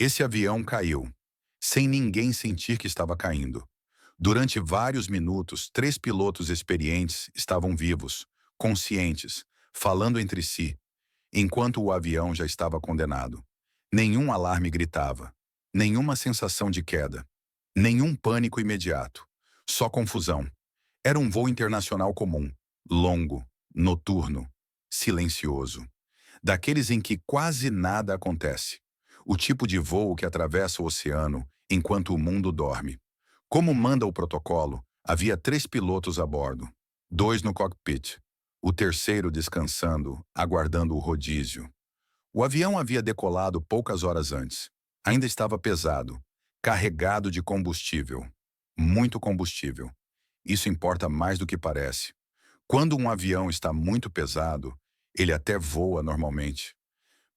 Esse avião caiu, sem ninguém sentir que estava caindo. Durante vários minutos, três pilotos experientes estavam vivos, conscientes, falando entre si, enquanto o avião já estava condenado. Nenhum alarme gritava, nenhuma sensação de queda, nenhum pânico imediato, só confusão. Era um voo internacional comum, longo, noturno, silencioso. Daqueles em que quase nada acontece. O tipo de voo que atravessa o oceano enquanto o mundo dorme. Como manda o protocolo, havia três pilotos a bordo, dois no cockpit, o terceiro descansando, aguardando o rodízio. O avião havia decolado poucas horas antes. Ainda estava pesado, carregado de combustível. Muito combustível. Isso importa mais do que parece. Quando um avião está muito pesado, ele até voa normalmente,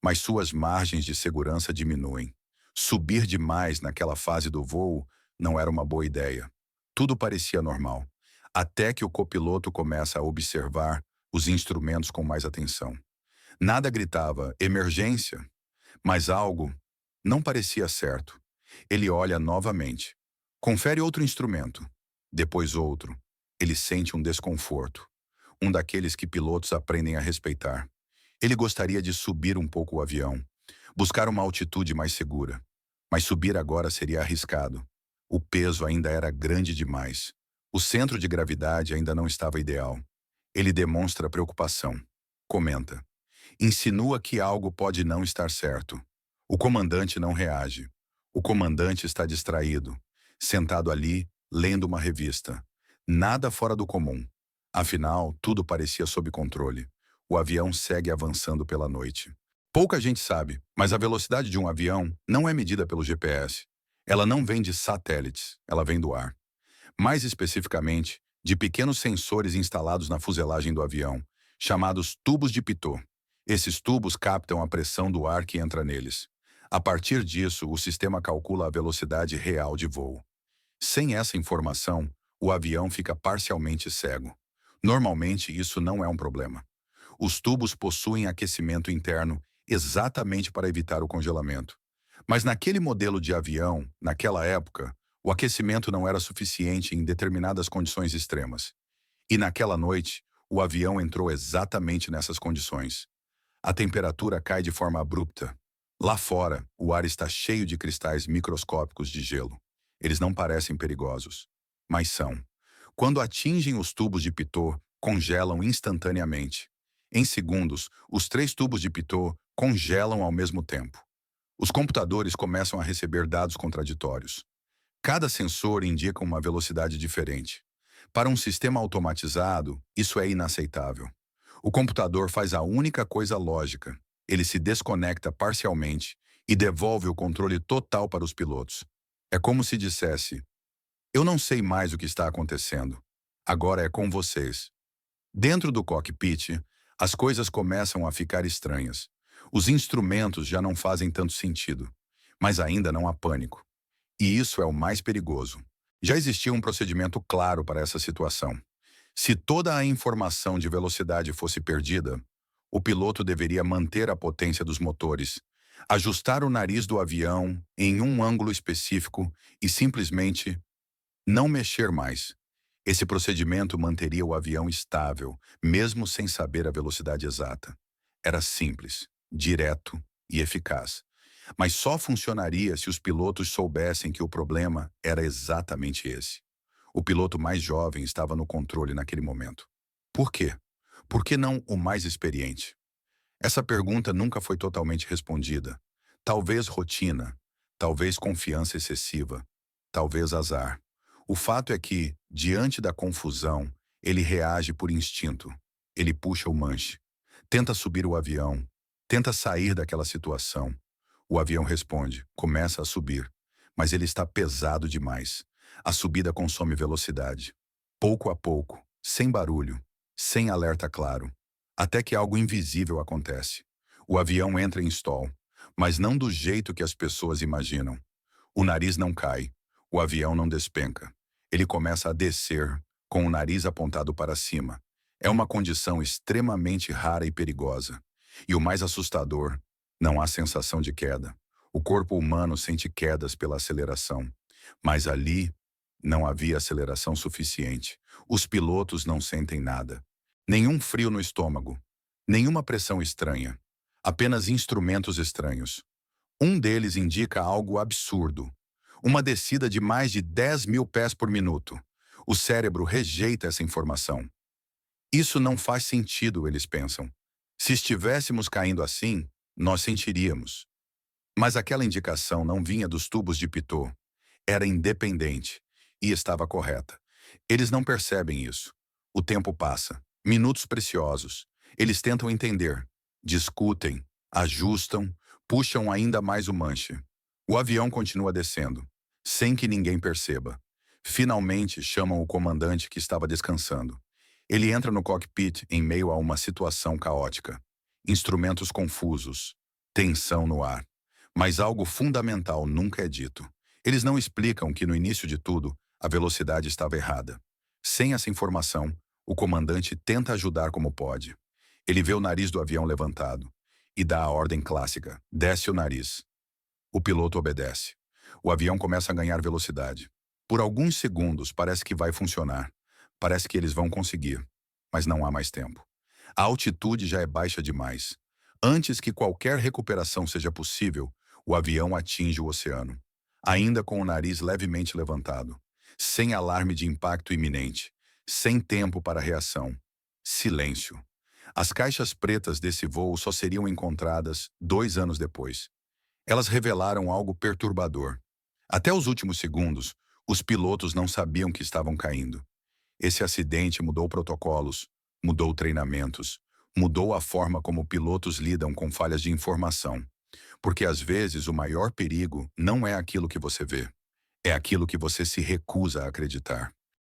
mas suas margens de segurança diminuem. Subir demais naquela fase do voo não era uma boa ideia. Tudo parecia normal, até que o copiloto começa a observar os instrumentos com mais atenção. Nada gritava emergência, mas algo não parecia certo. Ele olha novamente. Confere outro instrumento. Depois outro. Ele sente um desconforto. Um daqueles que pilotos aprendem a respeitar. Ele gostaria de subir um pouco o avião, buscar uma altitude mais segura. Mas subir agora seria arriscado. O peso ainda era grande demais. O centro de gravidade ainda não estava ideal. Ele demonstra preocupação. Comenta. Insinua que algo pode não estar certo. O comandante não reage. O comandante está distraído, sentado ali, lendo uma revista. Nada fora do comum. Afinal, tudo parecia sob controle. O avião segue avançando pela noite. Pouca gente sabe, mas a velocidade de um avião não é medida pelo GPS. Ela não vem de satélites, ela vem do ar. Mais especificamente, de pequenos sensores instalados na fuselagem do avião, chamados tubos de pitot. Esses tubos captam a pressão do ar que entra neles. A partir disso, o sistema calcula a velocidade real de voo. Sem essa informação, o avião fica parcialmente cego. Normalmente, isso não é um problema. Os tubos possuem aquecimento interno exatamente para evitar o congelamento. Mas naquele modelo de avião, naquela época, o aquecimento não era suficiente em determinadas condições extremas. E naquela noite, o avião entrou exatamente nessas condições. A temperatura cai de forma abrupta. Lá fora, o ar está cheio de cristais microscópicos de gelo. Eles não parecem perigosos, mas são. Quando atingem os tubos de pitot, congelam instantaneamente. Em segundos, os três tubos de pitot congelam ao mesmo tempo. Os computadores começam a receber dados contraditórios. Cada sensor indica uma velocidade diferente. Para um sistema automatizado, isso é inaceitável. O computador faz a única coisa lógica. Ele se desconecta parcialmente e devolve o controle total para os pilotos. É como se dissesse: eu não sei mais o que está acontecendo. Agora é com vocês. Dentro do cockpit, as coisas começam a ficar estranhas. Os instrumentos já não fazem tanto sentido, mas ainda não há pânico. E isso é o mais perigoso. Já existia um procedimento claro para essa situação. Se toda a informação de velocidade fosse perdida, o piloto deveria manter a potência dos motores, ajustar o nariz do avião em um ângulo específico e simplesmente não mexer mais. Esse procedimento manteria o avião estável, mesmo sem saber a velocidade exata. Era simples, direto e eficaz. Mas só funcionaria se os pilotos soubessem que o problema era exatamente esse. O piloto mais jovem estava no controle naquele momento. Por quê? Por que não o mais experiente? Essa pergunta nunca foi totalmente respondida. Talvez rotina, talvez confiança excessiva, talvez azar. O fato é que, diante da confusão, ele reage por instinto. Ele puxa o manche, tenta subir o avião, tenta sair daquela situação. O avião responde, começa a subir, mas ele está pesado demais. A subida consome velocidade. Pouco a pouco, sem barulho, sem alerta claro, até que algo invisível acontece. O avião entra em stall, mas não do jeito que as pessoas imaginam. O nariz não cai, o avião não despenca. Ele começa a descer, com o nariz apontado para cima. É uma condição extremamente rara e perigosa. E o mais assustador, não há sensação de queda. O corpo humano sente quedas pela aceleração, mas ali não havia aceleração suficiente. Os pilotos não sentem nada. Nenhum frio no estômago, nenhuma pressão estranha, apenas instrumentos estranhos. Um deles indica algo absurdo. Uma descida de mais de 10.000 pés por minuto. O cérebro rejeita essa informação. Isso não faz sentido, eles pensam. Se estivéssemos caindo assim, nós sentiríamos. Mas aquela indicação não vinha dos tubos de Pitot. Era independente e estava correta. Eles não percebem isso. O tempo passa. Minutos preciosos. Eles tentam entender. Discutem, ajustam, puxam ainda mais o manche. O avião continua descendo, sem que ninguém perceba. Finalmente chamam o comandante que estava descansando. Ele entra no cockpit em meio a uma situação caótica. Instrumentos confusos, tensão no ar. Mas algo fundamental nunca é dito. Eles não explicam que no início de tudo, a velocidade estava errada. Sem essa informação, o comandante tenta ajudar como pode. Ele vê o nariz do avião levantado e dá a ordem clássica: desce o nariz. O piloto obedece. O avião começa a ganhar velocidade. Por alguns segundos parece que vai funcionar. Parece que eles vão conseguir. Mas não há mais tempo. A altitude já é baixa demais. Antes que qualquer recuperação seja possível, o avião atinge o oceano. Ainda com o nariz levemente levantado. Sem alarme de impacto iminente. Sem tempo para reação. Silêncio. As caixas pretas desse voo só seriam encontradas 2 anos depois. Elas revelaram algo perturbador. Até os últimos segundos, os pilotos não sabiam que estavam caindo. Esse acidente mudou protocolos, mudou treinamentos, mudou a forma como pilotos lidam com falhas de informação. Porque às vezes o maior perigo não é aquilo que você vê, é aquilo que você se recusa a acreditar.